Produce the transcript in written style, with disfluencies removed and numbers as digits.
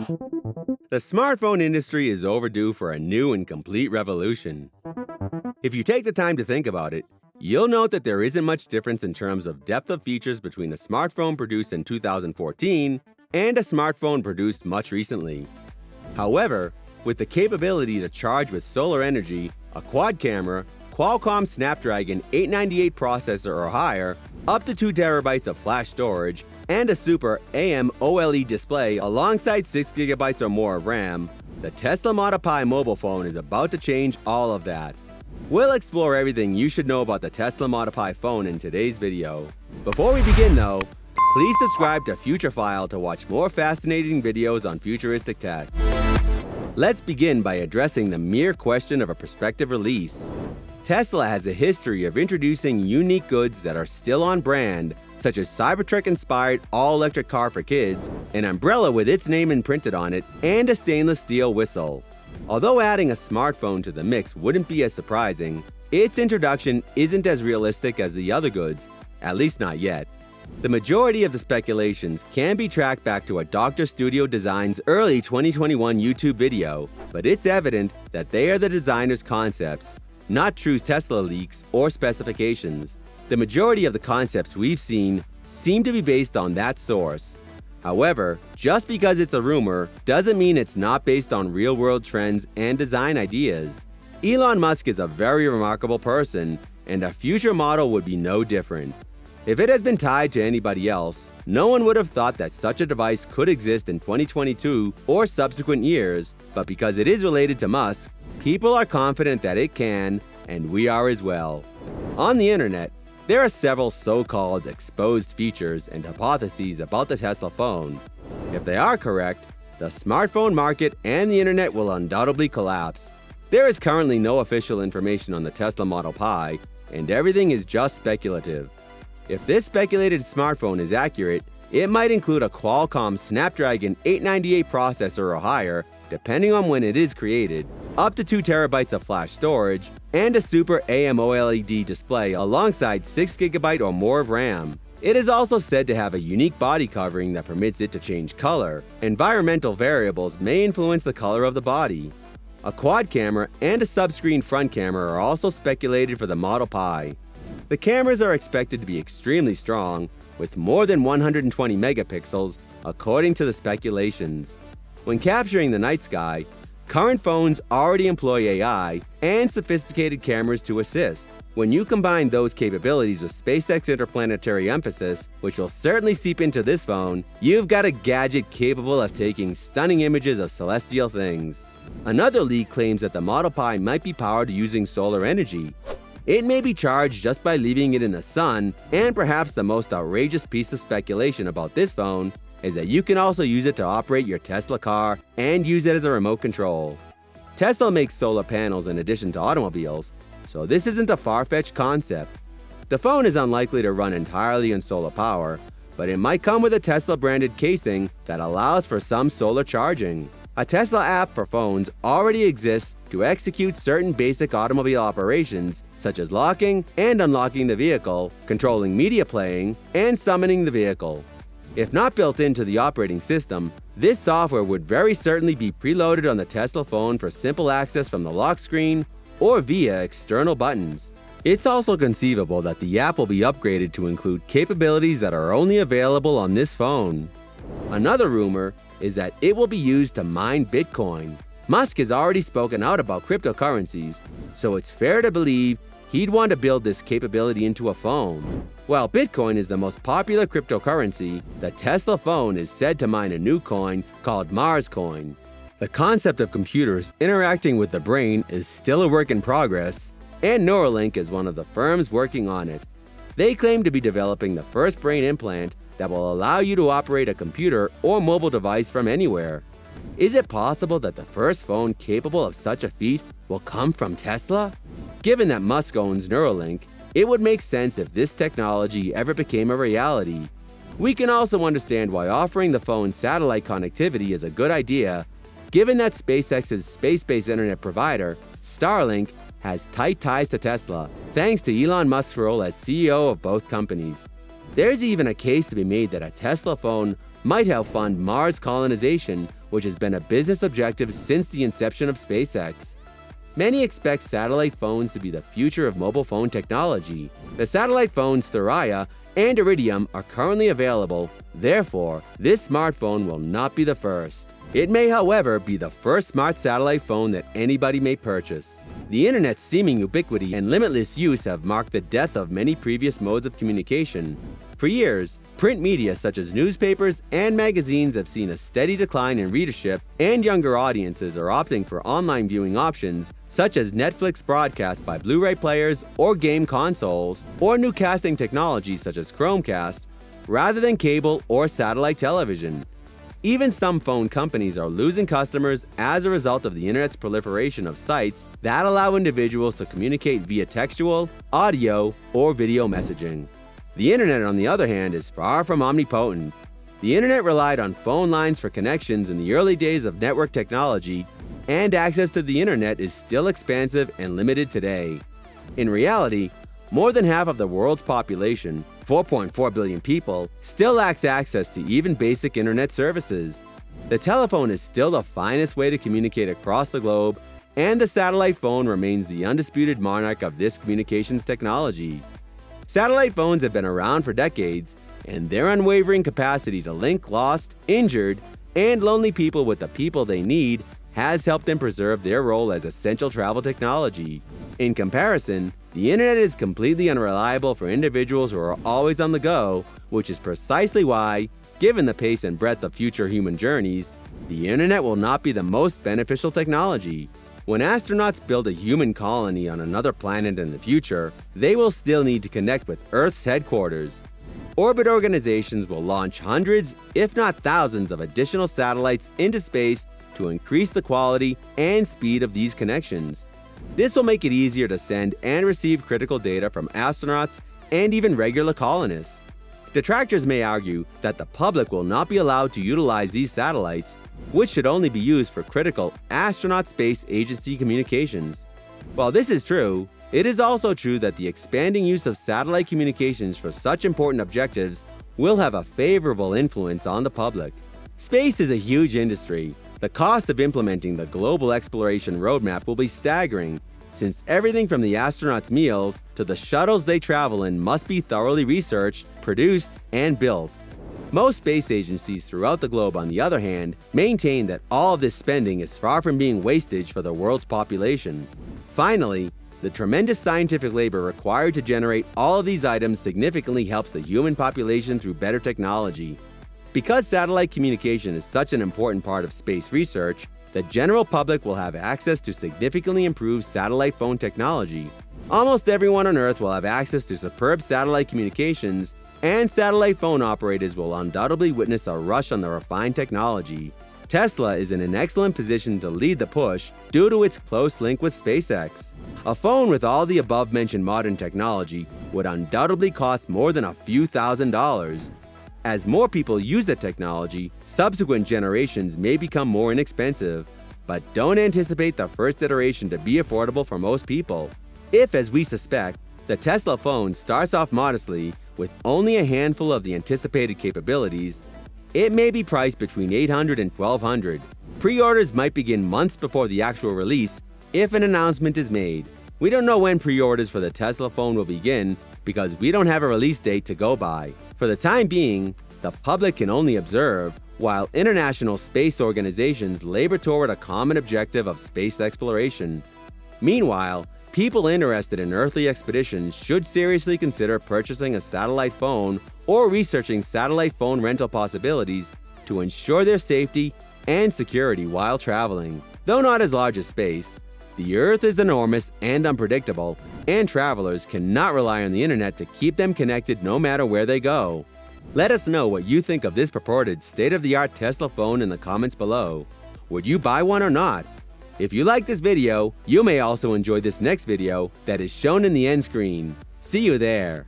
The smartphone industry is overdue for a new and complete revolution. If you take the time to think about it, you'll note that there isn't much difference in terms of depth of features between a smartphone produced in 2014 and a smartphone produced much recently. However, with the capability to charge with solar energy, a quad camera, Qualcomm Snapdragon 898 processor or higher, up to 2 terabytes of flash storage, and a super AMOLED display alongside 6 gigabytes or more of RAM, the Tesla Model Pi mobile phone is about to change all of that. We'll explore everything you should know about the Tesla Model Pi phone in today's video. Before we begin though, please subscribe to Futurephile to watch more fascinating videos on futuristic tech. Let's begin by addressing the mere question of a prospective release. Tesla has a history of introducing unique goods that are still on brand, such as Cybertruck-inspired all-electric car for kids, an umbrella with its name imprinted on it, and a stainless steel whistle. Although adding a smartphone to the mix wouldn't be as surprising, its introduction isn't as realistic as the other goods, at least not yet. The majority of the speculations can be tracked back to a Dr. Studio Design's early 2021 YouTube video, but it's evident that they are the designer's concepts, not true Tesla leaks or specifications. The majority of the concepts we've seen seem to be based on that source. However, just because it's a rumor doesn't mean it's not based on real-world trends and design ideas. Elon Musk is a very remarkable person, and a future model would be no different. If it has been tied to anybody else, no one would have thought that such a device could exist in 2022 or subsequent years, but because it is related to Musk, people are confident that it can, and we are as well. On the internet, there are several so-called exposed features and hypotheses about the Tesla phone. If they are correct, the smartphone market and the internet will undoubtedly collapse. There is currently no official information on the Tesla Model Pi, and everything is just speculative. If this speculated smartphone is accurate, it might include a Qualcomm Snapdragon 898 processor or higher, depending on when it is created, up to 2 terabytes of flash storage, and a super AMOLED display alongside 6 gigabyte or more of RAM. It is also said to have a unique body covering that permits it to change color. Environmental variables may influence the color of the body. A quad camera and a subscreen front camera are also speculated for the Model Pi. The cameras are expected to be extremely strong, with more than 120 megapixels, according to the speculations. When capturing the night sky, current phones already employ AI and sophisticated cameras to assist. When you combine those capabilities with SpaceX interplanetary emphasis, which will certainly seep into this phone, you've got a gadget capable of taking stunning images of celestial things. Another leak claims that the Model Pi might be powered using solar energy. It may be charged just by leaving it in the sun, and perhaps the most outrageous piece of speculation about this phone is that you can also use it to operate your Tesla car and use it as a remote control. Tesla makes solar panels in addition to automobiles, so this isn't a far-fetched concept. The phone is unlikely to run entirely on solar power, but it might come with a Tesla-branded casing that allows for some solar charging. A Tesla app for phones already exists to execute certain basic automobile operations, such as locking and unlocking the vehicle, controlling media playing, and summoning the vehicle. If not built into the operating system, this software would very certainly be preloaded on the Tesla phone for simple access from the lock screen or via external buttons. It's also conceivable that the app will be upgraded to include capabilities that are only available on this phone. Another rumor is that it will be used to mine Bitcoin. Musk has already spoken out about cryptocurrencies, so it's fair to believe he'd want to build this capability into a phone. While Bitcoin is the most popular cryptocurrency, the Tesla phone is said to mine a new coin called Marscoin. The concept of computers interacting with the brain is still a work in progress, and Neuralink is one of the firms working on it. They claim to be developing the first brain implant that will allow you to operate a computer or mobile device from anywhere. Is it possible that the first phone capable of such a feat will come from Tesla? Given that Musk owns Neuralink, it would make sense if this technology ever became a reality. We can also understand why offering the phone satellite connectivity is a good idea, given that SpaceX's space-based internet provider, Starlink, has tight ties to Tesla, thanks to Elon Musk's role as CEO of both companies. There's even a case to be made that a Tesla phone might help fund Mars colonization which has been a business objective since the inception of SpaceX. Many expect satellite phones to be the future of mobile phone technology. The satellite phones Thuraya and Iridium are currently available, therefore, this smartphone will not be the first. It may, however, be the first smart satellite phone that anybody may purchase. The internet's seeming ubiquity and limitless use have marked the death of many previous modes of communication. For years, print media such as newspapers and magazines have seen a steady decline in readership, and younger audiences are opting for online viewing options such as Netflix broadcast by Blu-ray players or game consoles, or new casting technology such as Chromecast, rather than cable or satellite television. Even some phone companies are losing customers as a result of the internet's proliferation of sites that allow individuals to communicate via textual, audio, or video messaging. The internet, on the other hand, is far from omnipotent. The internet relied on phone lines for connections in the early days of network technology, and access to the internet is still expansive and limited today. In reality, more than half of the world's population, 4.4 billion people, still lacks access to even basic internet services. The telephone is still the finest way to communicate across the globe, and the satellite phone remains the undisputed monarch of this communications technology. Satellite phones have been around for decades, and their unwavering capacity to link lost, injured, and lonely people with the people they need has helped them preserve their role as essential travel technology. In comparison, the internet is completely unreliable for individuals who are always on the go, which is precisely why, given the pace and breadth of future human journeys, the internet will not be the most beneficial technology. When astronauts build a human colony on another planet in the future, they will still need to connect with Earth's headquarters. Orbit organizations will launch hundreds, if not thousands, of additional satellites into space to increase the quality and speed of these connections. This will make it easier to send and receive critical data from astronauts and even regular colonists. Detractors may argue that the public will not be allowed to utilize these satellites, which should only be used for critical astronaut space agency communications. While this is true, it is also true that the expanding use of satellite communications for such important objectives will have a favorable influence on the public. Space is a huge industry. The cost of implementing the global exploration roadmap will be staggering, since everything from the astronauts' meals to the shuttles they travel in must be thoroughly researched, produced, and built. Most space agencies throughout the globe, on the other hand, maintain that all of this spending is far from being wastage for the world's population. Finally, the tremendous scientific labor required to generate all of these items significantly helps the human population through better technology. Because satellite communication is such an important part of space research, the general public will have access to significantly improved satellite phone technology. Almost everyone on Earth will have access to superb satellite communications, and satellite phone operators will undoubtedly witness a rush on the refined technology. Tesla is in an excellent position to lead the push due to its close link with SpaceX. A phone with all the above-mentioned modern technology would undoubtedly cost more than a few $1,000s. As more people use the technology, subsequent generations may become more inexpensive, but don't anticipate the first iteration to be affordable for most people. If, as we suspect, the Tesla phone starts off modestly with only a handful of the anticipated capabilities, it may be priced between $800 and $1,200. Pre-orders might begin months before the actual release if an announcement is made. We don't know when pre-orders for the Tesla phone will begin because we don't have a release date to go by. For the time being, the public can only observe, while international space organizations labor toward a common objective of space exploration. Meanwhile, people interested in earthly expeditions should seriously consider purchasing a satellite phone or researching satellite phone rental possibilities to ensure their safety and security while traveling. Though not as large as space, the Earth is enormous and unpredictable, and travelers cannot rely on the internet to keep them connected no matter where they go. Let us know what you think of this purported state-of-the-art Tesla phone in the comments below. Would you buy one or not? If you like this video, you may also enjoy this next video that is shown in the end screen. See you there!